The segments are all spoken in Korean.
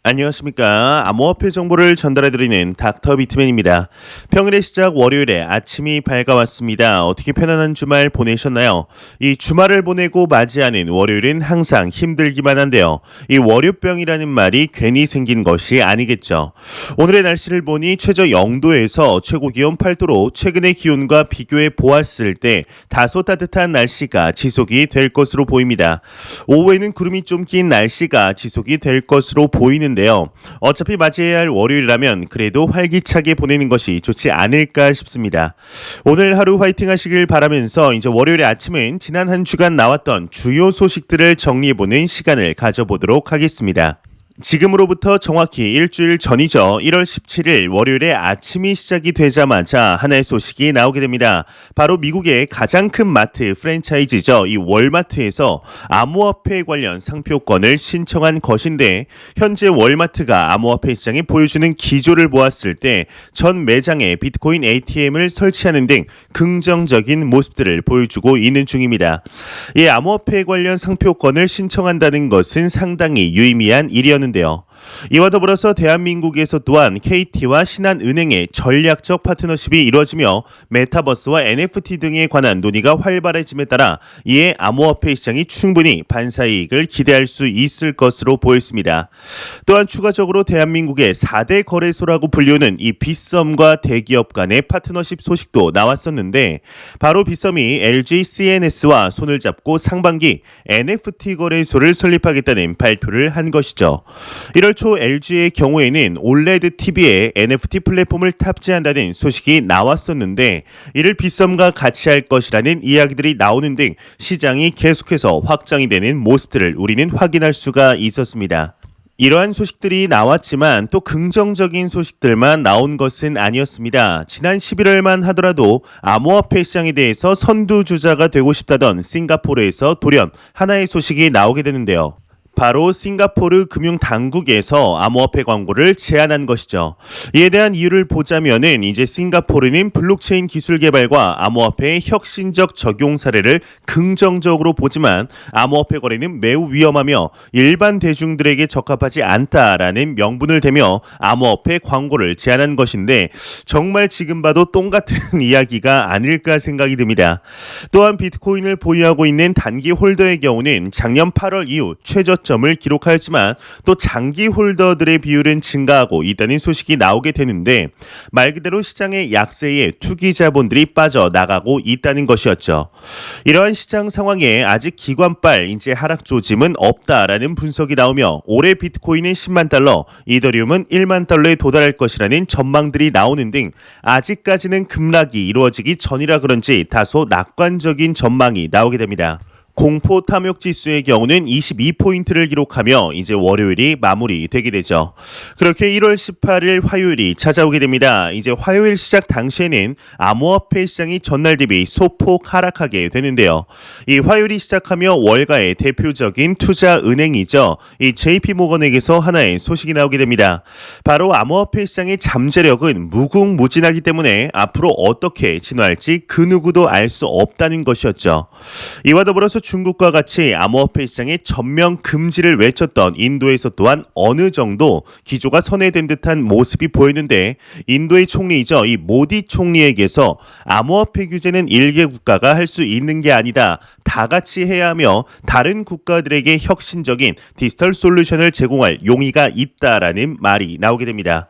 안녕하십니까. 암호화폐 정보를 전달해드리는 닥터 비트맨입니다. 평일의 시작 월요일에 아침이 밝아왔습니다. 어떻게 편안한 주말 보내셨나요? 이 주말을 보내고 맞이하는 월요일은 항상 힘들기만 한데요. 이 월요병이라는 말이 괜히 생긴 것이 아니겠죠. 오늘의 날씨를 보니 최저 0도에서 최고 기온 8도로 최근의 기온과 비교해 보았을 때 다소 따뜻한 날씨가 지속이 될 것으로 보입니다. 오후에는 구름이 좀 낀 날씨가 지속이 될 것으로 보이는데요. 어차피 맞이해야 할 월요일이라면 그래도 활기차게 보내는 것이 좋지 않을까 싶습니다. 오늘 하루 화이팅 하시길 바라면서 이제 월요일의 아침은 지난 한 주간 나왔던 주요 소식들을 정리해보는 시간을 가져보도록 하겠습니다. 지금으로부터 정확히 일주일 전이죠. 1월 17일 월요일에 아침이 시작이 되자마자 하나의 소식이 나오게 됩니다. 바로 미국의 가장 큰 마트 프랜차이즈죠. 이 월마트에서 암호화폐 관련 상표권을 신청한 것인데 현재 월마트가 암호화폐 시장에 보여주는 기조를 보았을 때 전 매장에 비트코인 ATM을 설치하는 등 긍정적인 모습들을 보여주고 있는 중입니다. 이 암호화폐 관련 상표권을 신청한다는 것은 상당히 유의미한 일이었는데요. 이와 더불어서 대한민국에서 또한 KT와 신한은행의 전략적 파트너십이 이루어지며 메타버스와 NFT 등에 관한 논의가 활발해짐에 따라 이에 암호화폐 시장이 충분히 반사이익을 기대할 수 있을 것으로 보였습니다. 또한 추가적으로 대한민국의 4대 거래소라고 불리우는 이 빗썸과 대기업 간의 파트너십 소식도 나왔었는데 바로 빗썸이 LG CNS와 손을 잡고 상반기 NFT 거래소를 설립하겠다는 발표를 한 것이죠. 1월 초 LG의 경우에는 올레드 TV에 NFT 플랫폼을 탑재한다는 소식이 나왔었는데 이를 빗썸과 같이 할 것이라는 이야기들이 나오는 등 시장이 계속해서 확장이 되는 모습들을 우리는 확인할 수가 있었습니다. 이러한 소식들이 나왔지만 또 긍정적인 소식들만 나온 것은 아니었습니다. 지난 11월만 하더라도 암호화폐 시장에 대해서 선두주자가 되고 싶다던 싱가포르에서 돌연 하나의 소식이 나오게 되는데요. 바로 싱가포르 금융당국에서 암호화폐 광고를 제한한 것이죠. 이에 대한 이유를 보자면은 이제 싱가포르는 블록체인 기술 개발과 암호화폐의 혁신적 적용 사례를 긍정적으로 보지만 암호화폐 거래는 매우 위험하며 일반 대중들에게 적합하지 않다라는 명분을 대며 암호화폐 광고를 제한한 것인데 정말 지금 봐도 똥같은 이야기가 아닐까 생각이 듭니다. 또한 비트코인을 보유하고 있는 단기 홀더의 경우는 작년 8월 이후 최저점을 기록하였지만 또 장기 홀더들의 비율은 증가하고 있다는 소식이 나오게 되는데 말 그대로 시장의 약세에 투기 자본들이 빠져나가고 있다는 것이었죠. 이러한 시장 상황에 아직 기관발 이제 하락 조짐은 없다라는 분석이 나오며 올해 비트코인은 10만 달러, 이더리움은 1만 달러에 도달할 것이라는 전망들이 나오는 등 아직까지는 급락이 이루어지기 전이라 그런지 다소 낙관적인 전망이 나오게 됩니다. 공포 탐욕 지수의 경우는 22포인트를 기록하며 이제 월요일이 마무리되게 되죠. 그렇게 1월 18일 화요일이 찾아오게 됩니다. 이제 화요일 시작 당시에는 암호화폐 시장이 전날 대비 소폭 하락하게 되는데요. 이 화요일이 시작하며 월가의 대표적인 투자은행이죠. 이 JP모건에게서 하나의 소식이 나오게 됩니다. 바로 암호화폐 시장의 잠재력은 무궁무진하기 때문에 앞으로 어떻게 진화할지 그 누구도 알 수 없다는 것이었죠. 이와 더불어서 중국과 같이 암호화폐 시장의 전면 금지를 외쳤던 인도에서 또한 어느 정도 기조가 선회된 듯한 모습이 보이는데 인도의 총리이죠. 이 모디 총리에게서 암호화폐 규제는 일개 국가가 할 수 있는 게 아니다. 다 같이 해야 하며 다른 국가들에게 혁신적인 디지털 솔루션을 제공할 용의가 있다라는 말이 나오게 됩니다.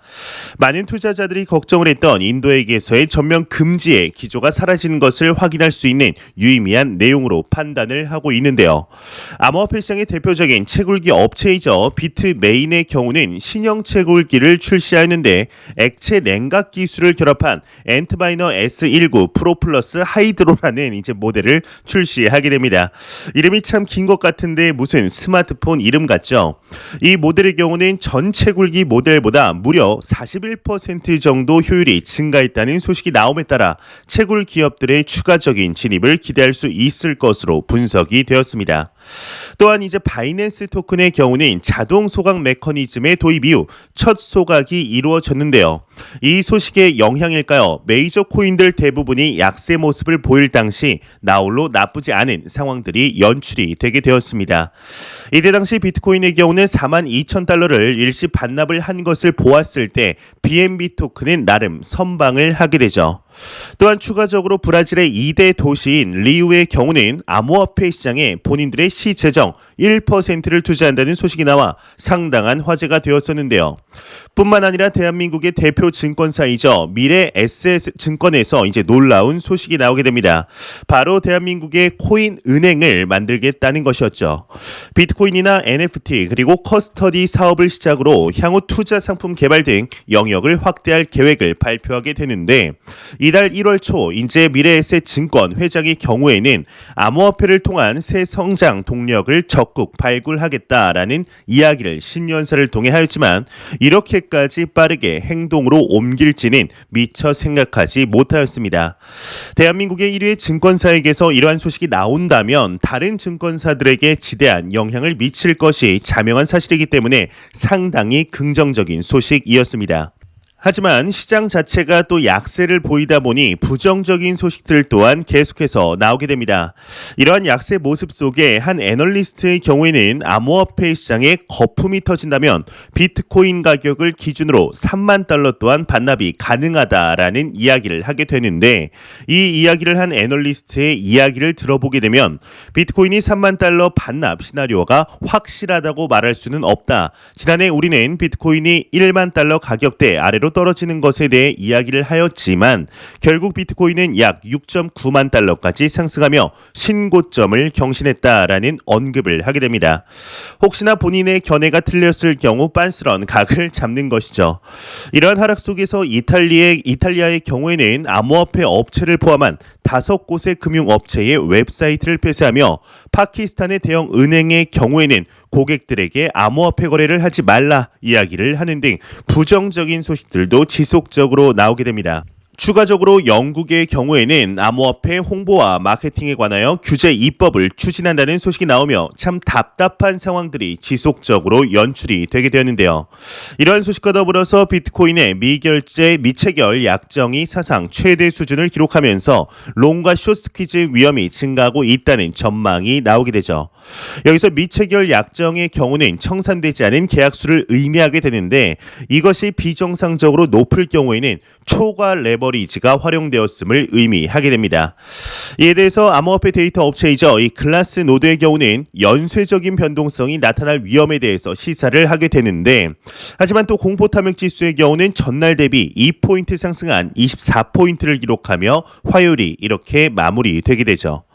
많은 투자자들이 걱정을 했던 인도에게서의 전면 금지의 기조가 사라지는 것을 확인할 수 있는 유의미한 내용으로 판단을 하고 있는데요. 암호화폐 시장의 대표적인 채굴기 업체이죠. 비트메인의 경우는 신형 채굴기를 출시하였는데 액체 냉각 기술을 결합한 엔트마이너 S19 프로 플러스 하이드로라는 이제 모델을 출시하게 됩니다. 이름이 참 긴 것 같은데 무슨 스마트폰 이름 같죠? 이 모델의 경우는 전 채굴기 모델보다 무려 41% 정도 효율이 증가했다는 소식이 나옴에 따라 채굴 기업들의 추가적인 진입을 기대할 수 있을 것으로 분석이 되었습니다. 또한 이제 바이낸스 토큰의 경우는 자동 소각 메커니즘의 도입 이후 첫 소각이 이루어졌는데요. 이 소식의 영향일까요? 메이저 코인들 대부분이 약세 모습을 보일 당시 나홀로 나쁘지 않은 상황들이 연출이 되게 되었습니다. 이때 당시 비트코인의 경우는 42,000달러를 일시 반납을 한 것을 보았을 때 BNB 토큰은 나름 선방을 하게 되죠. 또한 추가적으로 브라질의 2대 도시인 리우의 경우는 암호화폐 시장에 본인들의 시재정 1%를 투자한다는 소식이 나와 상당한 화제가 되었었는데요. 뿐만 아니라 대한민국의 대표 증권사이죠. 미래 에셋 증권에서 이제 놀라운 소식이 나오게 됩니다. 바로 대한민국의 코인 은행을 만들겠다는 것이었죠. 비트코인이나 NFT 그리고 커스터디 사업을 시작으로 향후 투자 상품 개발 등 영역을 확대할 계획을 발표하게 되는데 이달 1월 초 이제 미래에셋 증권 회장의 경우에는 암호화폐를 통한 새 성장 동력을 적극 발굴하겠다라는 이야기를 신년사를 통해 하였지만 이렇게까지 빠르게 행동으로 옮길지는 미처 생각하지 못하였습니다. 대한민국의 1위의 증권사에게서 이러한 소식이 나온다면 다른 증권사들에게 지대한 영향을 미칠 것이 자명한 사실이기 때문에 상당히 긍정적인 소식이었습니다. 하지만 시장 자체가 또 약세를 보이다 보니 부정적인 소식들 또한 계속해서 나오게 됩니다. 이러한 약세 모습 속에 한 애널리스트의 경우에는 암호화폐 시장에 거품이 터진다면 비트코인 가격을 기준으로 3만 달러 또한 반납이 가능하다라는 이야기를 하게 되는데 이 이야기를 한 애널리스트의 이야기를 들어보게 되면 비트코인이 3만 달러 반납 시나리오가 확실하다고 말할 수는 없다. 지난해 우리는 비트코인이 1만 달러 가격대 아래로 떨어지는 것에 대해 이야기를 하였지만 결국 비트코인은 약 6.9만 달러까지 상승하며 신고점을 경신했다라는 언급을 하게 됩니다. 혹시나 본인의 견해가 틀렸을 경우 빤스런 각을 잡는 것이죠. 이러한 하락 속에서 이탈리아의 경우에는 암호화폐 업체를 포함한 5곳의 금융업체의 웹사이트를 폐쇄하며 파키스탄의 대형 은행의 경우에는 고객들에게 암호화폐 거래를 하지 말라 이야기를 하는 등 부정적인 소식들도 지속적으로 나오게 됩니다. 추가적으로 영국의 경우에는 암호화폐 홍보와 마케팅에 관하여 규제 입법을 추진한다는 소식이 나오며 참 답답한 상황들이 지속적으로 연출이 되게 되었는데요. 이러한 소식과 더불어서 비트코인의 미체결 약정이 사상 최대 수준을 기록하면서 롱과 숏 스퀴즈 위험이 증가하고 있다는 전망이 나오게 되죠. 여기서 미체결 약정의 경우는 청산되지 않은 계약수를 의미하게 되는데 이것이 비정상적으로 높을 경우에는 초과 레버리지가 활용되었음을 의미하게 됩니다. 이에 대해서 암호화폐 데이터 업체이죠. 이 글라스 노드의 경우는 연쇄적인 변동성이 나타날 위험에 대해서 시사를 하게 되는데 하지만 또 공포 탐욕 지수의 경우는 전날 대비 2포인트 상승한 24포인트를 기록하며 화요일이 이렇게 마무리되게 되죠.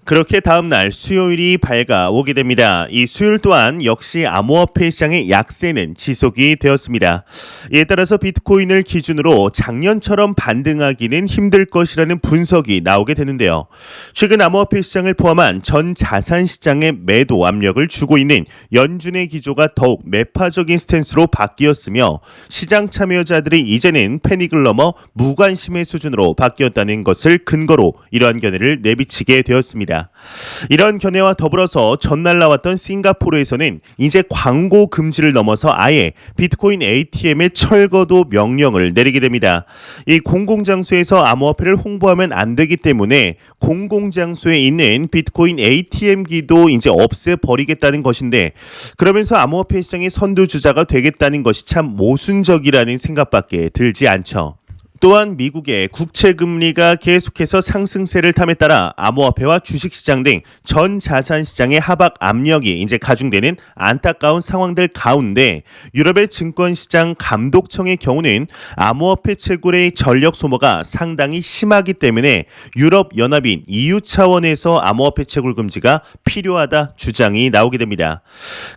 그렇게 다음날 수요일이 밝아오게 됩니다. 이 수요일 또한 역시 암호화폐 시장의 약세는 지속이 되었습니다. 이에 따라서 비트코인을 기준으로 작년처럼 반등하기는 힘들 것이라는 분석이 나오게 되는데요. 최근 암호화폐 시장을 포함한 전 자산 시장에 매도 압력을 주고 있는 연준의 기조가 더욱 매파적인 스탠스로 바뀌었으며 시장 참여자들이 이제는 패닉을 넘어 무관심의 수준으로 바뀌었다는 것을 근거로 이러한 견해를 내비치게 되었습니다. 이런 견해와 더불어서 전날 나왔던 싱가포르에서는 이제 광고 금지를 넘어서 아예 비트코인 ATM의 철거도 명령을 내리게 됩니다. 이 공공장소에서 암호화폐를 홍보하면 안 되기 때문에 공공장소에 있는 비트코인 ATM기도 이제 없애버리겠다는 것인데 그러면서 암호화폐 시장의 선두주자가 되겠다는 것이 참 모순적이라는 생각밖에 들지 않죠. 또한 미국의 국채금리가 계속해서 상승세를 탐에 따라 암호화폐와 주식시장 등 전 자산시장의 하락 압력이 이제 가중되는 안타까운 상황들 가운데 유럽의 증권시장 감독청의 경우는 암호화폐 채굴의 전력 소모가 상당히 심하기 때문에 유럽연합인 EU 차원에서 암호화폐 채굴 금지가 필요하다 주장이 나오게 됩니다.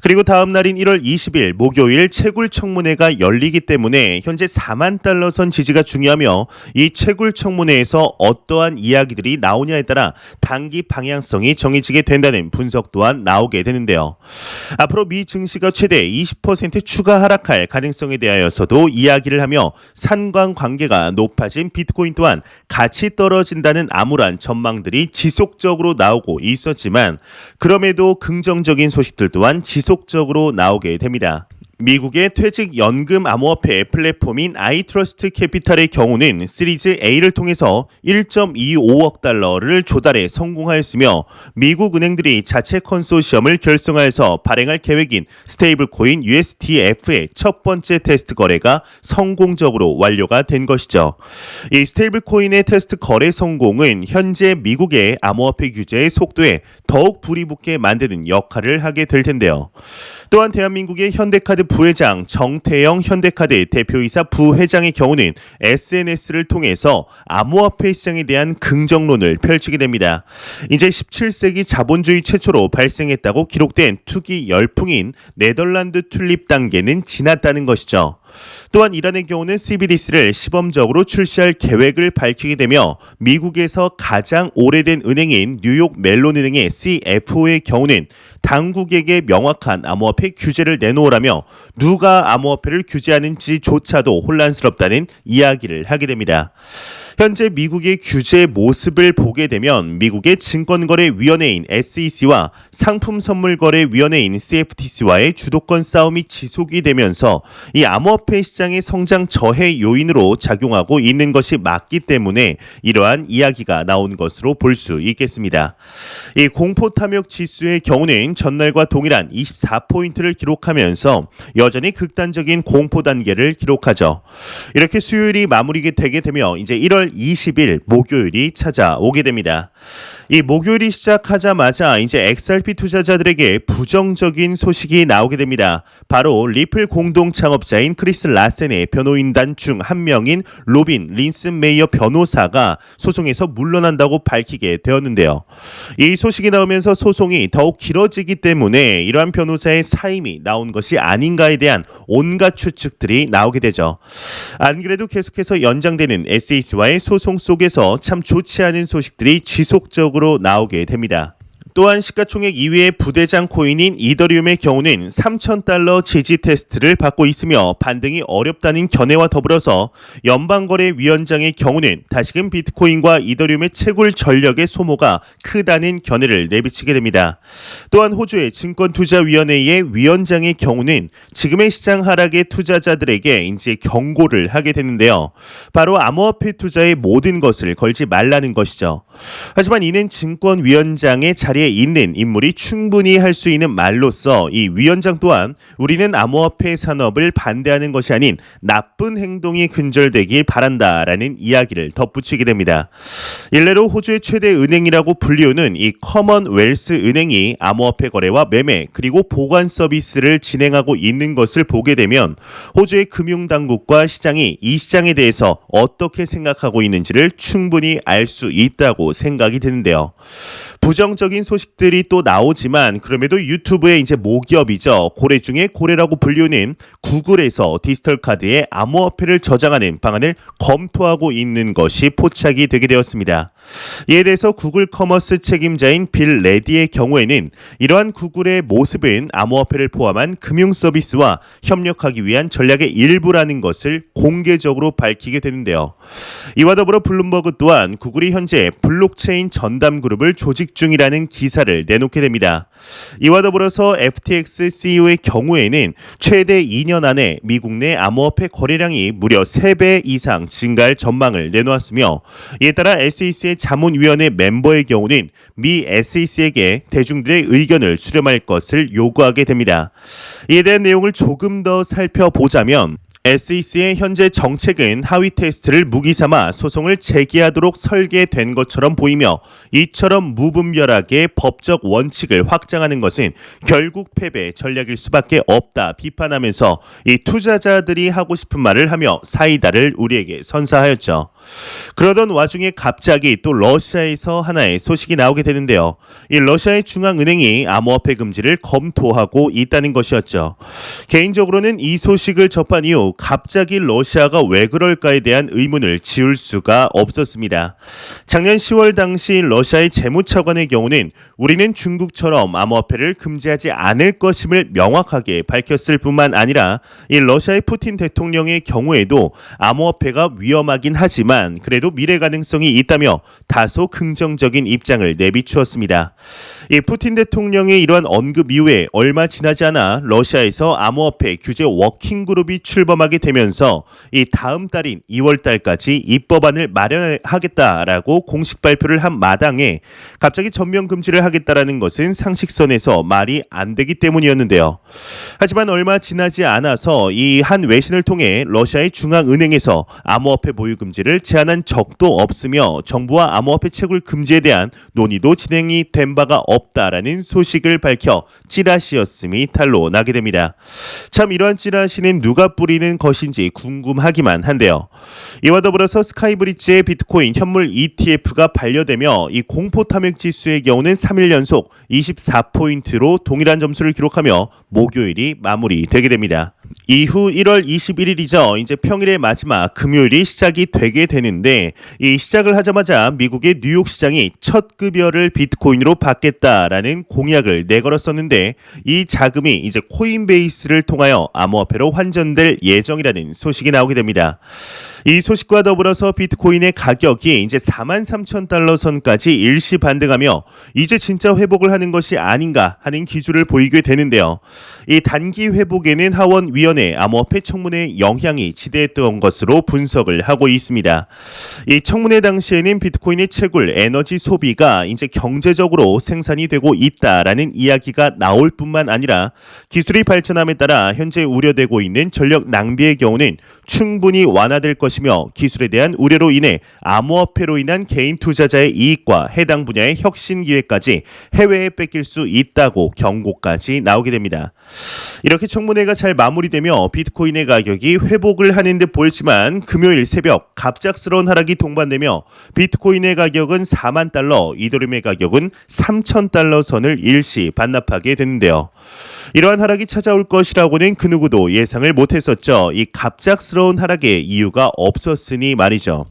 그리고 다음 날인 1월 20일 목요일 채굴 청문회가 열리기 때문에 현재 4만 달러 선 지지가 중요합니다. 중요하며 이 채굴 청문회에서 어떠한 이야기들이 나오냐에 따라 단기 방향성이 정해지게 된다는 분석 또한 나오게 되는데요. 앞으로 미 증시가 최대 20% 추가 하락할 가능성에 대하여서도 이야기를 하며 상관관계가 높아진 비트코인 또한 가치 떨어진다는 암울한 전망들이 지속적으로 나오고 있었지만 그럼에도 긍정적인 소식들 또한 지속적으로 나오게 됩니다. 미국의 퇴직연금 암호화폐 플랫폼인 아이트러스트 캐피탈의 경우는 시리즈 A를 통해서 1.25억 달러를 조달에 성공하였으며 미국 은행들이 자체 컨소시엄을 결성하여서 발행할 계획인 스테이블코인 USDF의 첫 번째 테스트 거래가 성공적으로 완료가 된 것이죠. 이 스테이블코인의 테스트 거래 성공은 현재 미국의 암호화폐 규제의 속도에 더욱 불이 붙게 만드는 역할을 하게 될 텐데요. 또한 대한민국의 현대카드 부회장 정태영 현대카드 대표이사 부회장의 경우는 SNS를 통해서 암호화폐 시장에 대한 긍정론을 펼치게 됩니다. 이제 17세기 자본주의 최초로 발생했다고 기록된 투기 열풍인 네덜란드 튤립 단계는 지났다는 것이죠. 또한 이란의 경우는 CBDC를 시범적으로 출시할 계획을 밝히게 되며 미국에서 가장 오래된 은행인 뉴욕 멜론은행의 CFO의 경우는 당국에게 명확한 암호화폐 규제를 내놓으라며 누가 암호화폐를 규제하는지조차도 혼란스럽다는 이야기를 하게 됩니다. 현재 미국의 규제 모습을 보게 되면 미국의 증권거래위원회인 SEC와 상품선물거래위원회인 CFTC와의 주도권 싸움이 지속이 되면서 이 암호화폐 시장의 성장 저해 요인으로 작용하고 있는 것이 맞기 때문에 이러한 이야기가 나온 것으로 볼 수 있겠습니다. 이 공포탐욕 지수의 경우는 전날과 동일한 24포인트를 기록하면서 여전히 극단적인 공포 단계를 기록하죠. 이렇게 수요일이 마무리가 되게 되며 이제 1월 20일 목요일이 찾아오게 됩니다. 이 목요일이 시작하자마자 이제 XRP 투자자들에게 부정적인 소식이 나오게 됩니다. 바로 리플 공동 창업자인 크리스 라센의 변호인단 중 한 명인 로빈 린슨메이어 변호사가 소송에서 물러난다고 밝히게 되었는데요. 이 소식이 나오면서 소송이 더욱 길어지기 때문에 이러한 변호사의 사임이 나온 것이 아닌가에 대한 온갖 추측들이 나오게 되죠. 안 그래도 계속해서 연장되는 SEC와의 소송 속에서 참 좋지 않은 소식들이 지속적으로 나오게 됩니다. 또한 시가총액 2위의 부대장 코인인 이더리움의 경우는 3,000달러 지지 테스트를 받고 있으며 반등이 어렵다는 견해와 더불어서 연방거래위원장의 경우는 다시금 비트코인과 이더리움의 채굴 전력의 소모가 크다는 견해를 내비치게 됩니다. 또한 호주의 증권투자위원회의 위원장의 경우는 지금의 시장 하락의 투자자들에게 이제 경고를 하게 되는데요. 바로 암호화폐 투자의 모든 것을 걸지 말라는 것이죠. 하지만 이는 증권위원장의 자리에 있는 인물이 충분히 할 수 있는 말로서 이 위원장 또한 우리는 암호화폐 산업을 반대하는 것이 아닌 나쁜 행동이 근절되길 바란다라는 이야기를 덧붙이게 됩니다. 일례로 호주의 최대 은행이라고 불리우는 이 커먼웰스 은행이 암호화폐 거래와 매매 그리고 보관 서비스를 진행하고 있는 것을 보게 되면 호주의 금융당국과 시장이 이 시장에 대해서 어떻게 생각하고 있는지를 충분히 알 수 있다고 생각이 드는데요. 부정적인 소식들이 또 나오지만 그럼에도 유튜브의 이제 모기업이죠. 고래 중에 고래라고 불리우는 구글에서 디지털 카드에 암호화폐를 저장하는 방안을 검토하고 있는 것이 포착이 되게 되었습니다. 이에 대해서 구글 커머스 책임자인 빌 레디의 경우에는 이러한 구글의 모습은 암호화폐를 포함한 금융 서비스와 협력하기 위한 전략의 일부라는 것을 공개적으로 밝히게 되는데요. 이와 더불어 블룸버그 또한 구글이 현재 블록체인 전담 그룹을 조직 중이라는 기사를 내놓게 됩니다. 이와 더불어서 FTX CEO의 경우에는 최대 2년 안에 미국 내 암호화폐 거래량이 무려 3배 이상 증가할 전망을 내놓았으며 이에 따라 SEC의 자문위원회 멤버의 경우는 미 SEC에게 대중들의 의견을 수렴할 것을 요구하게 됩니다. 이에 대한 내용을 조금 더 살펴보자면 SEC의 현재 정책은 하위 테스트를 무기 삼아 소송을 제기하도록 설계된 것처럼 보이며 이처럼 무분별하게 법적 원칙을 확장하는 것은 결국 패배 전략일 수밖에 없다 비판하면서 이 투자자들이 하고 싶은 말을 하며 사이다를 우리에게 선사하였죠. 그러던 와중에 갑자기 또 러시아에서 하나의 소식이 나오게 되는데요. 이 러시아의 중앙은행이 암호화폐 금지를 검토하고 있다는 것이었죠. 개인적으로는 이 소식을 접한 이후 갑자기 러시아가 왜 그럴까에 대한 의문을 지울 수가 없었습니다. 작년 10월 당시 러시아의 재무차관의 경우는 우리는 중국처럼 암호화폐를 금지하지 않을 것임을 명확하게 밝혔을 뿐만 아니라 이 러시아의 푸틴 대통령의 경우에도 암호화폐가 위험하긴 하지만 그래도 미래 가능성이 있다며 다소 긍정적인 입장을 내비추었습니다. 이 푸틴 대통령의 이러한 언급 이후에 얼마 지나지 않아 러시아에서 암호화폐 규제 워킹그룹이 출범하게 되면서 이 다음 달인 2월 달까지 입법안을 마련하겠다라고 공식 발표를 한 마당에 갑자기 전면 금지를 하겠다라는 것은 상식선에서 말이 안 되기 때문이었는데요. 하지만 얼마 지나지 않아서 이 한 외신을 통해 러시아의 중앙은행에서 암호화폐 보유 금지를 제한한 적도 없으며 정부와 암호화폐 채굴 금지에 대한 논의도 진행이 된 바가 없다라는 소식을 밝혀 찌라시였음이 탄로 나게 됩니다. 참 이러한 찌라시는 누가 뿌리는 것인지 궁금하기만 한데요. 이와 더불어서 스카이브리지의 비트코인 현물 ETF가 반려되며 이 공포 탐욕 지수의 경우는 3일 연속 24포인트로 동일한 점수를 기록하며 목요일이 마무리되게 됩니다. 이후 1월 21일이죠. 이제 평일의 마지막 금요일이 시작이 되게 되는데 이 시작을 하자마자 미국의 뉴욕 시장이 첫 급여를 비트코인으로 받겠다라는 공약을 내걸었었는데 이 자금이 이제 코인베이스를 통하여 암호화폐로 환전될 예정이라는 소식이 나오게 됩니다. 이 소식과 더불어서 비트코인의 가격이 이제 43,000달러 선까지 일시 반등하며 이제 진짜 회복을 하는 것이 아닌가 하는 기조를 보이게 되는데요. 이 단기 회복에는 하원위원회 암호화폐 청문회 영향이 지대했던 것으로 분석을 하고 있습니다. 이 청문회 당시에는 비트코인의 채굴 에너지 소비가 이제 경제적으로 생산이 되고 있다라는 이야기가 나올 뿐만 아니라 기술이 발전함에 따라 현재 우려되고 있는 전력 낭비의 경우는 충분히 완화될 것이며 기술에 대한 우려로 인해 암호화폐로 인한 개인 투자자의 이익과 해당 분야의 혁신 기회까지 해외에 뺏길 수 있다고 경고까지 나오게 됩니다. 이렇게 청문회가 잘 마무리되며 비트코인의 가격이 회복을 하는 듯 보였지만 금요일 새벽 갑작스러운 하락이 동반되며 비트코인의 가격은 4만 달러, 이더리움의 가격은 3,000달러 선을 일시 반납하게 됐는데요. 이러한 하락이 찾아올 것이라고는 그 누구도 예상을 못했었죠. 이 갑작스러운 하락의 이유가 없었으니 말이죠.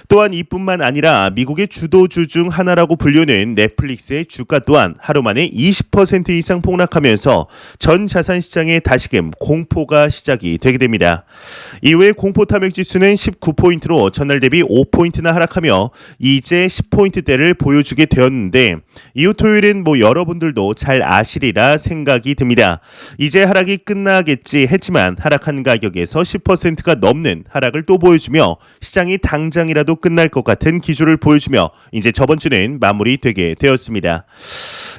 또한 이뿐만 아니라 미국의 주도주 중 하나라고 불리는 넷플릭스의 주가 또한 하루 만에 20% 이상 폭락하면서 전 자산 시장에 다시금 공포가 시작이 되게 됩니다. 이후에 공포 탐욕 지수는 19포인트로 전날 대비 5포인트나 하락하며 이제 10포인트대를 보여주게 되었는데 이후 토요일은 여러분들도 잘 아시리라 생각이 듭니다. 이제 하락이 끝나겠지 했지만 하락한 가격에서 10%가 넘는 하락을 또 보여주며 시장이 당장이라도 끝날 것 같은 기조를 보여주며 이제 저번 주는 마무리되게 되었습니다.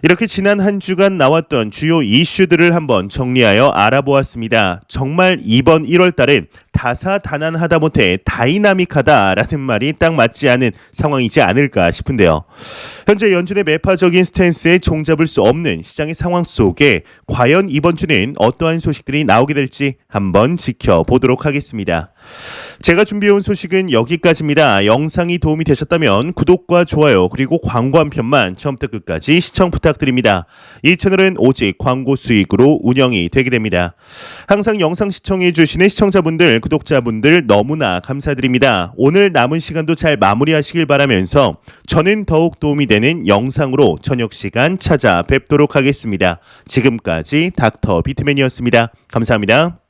이렇게 지난 한 주간 나왔던 주요 이슈들을 한번 정리하여 알아보았습니다. 정말 이번 1월 달은 다사다난하다 못해 다이나믹하다라는 말이 딱 맞지 않은 상황이지 않을까 싶은데요. 현재 연준의 매파적인 스탠스에 종잡을 수 없는 시장의 상황 속에 과연 이번 주는 어떠한 소식들이 나오게 될지 한번 지켜보도록 하겠습니다. 제가 준비해온 소식은 여기까지입니다. 영상이 도움이 되셨다면 구독과 좋아요 그리고 광고 한 편만 처음부터 끝까지 시청 부탁드립니다. 이 채널은 오직 광고 수익으로 운영이 되게 됩니다. 항상 영상 시청해 주시는 시청자분들, 구독자분들 너무나 감사드립니다. 오늘 남은 시간도 잘 마무리하시길 바라면서 저는 더욱 도움이 되는 영상으로 저녁 시간 찾아뵙도록 하겠습니다. 지금까지 닥터 비트맨이었습니다. 감사합니다.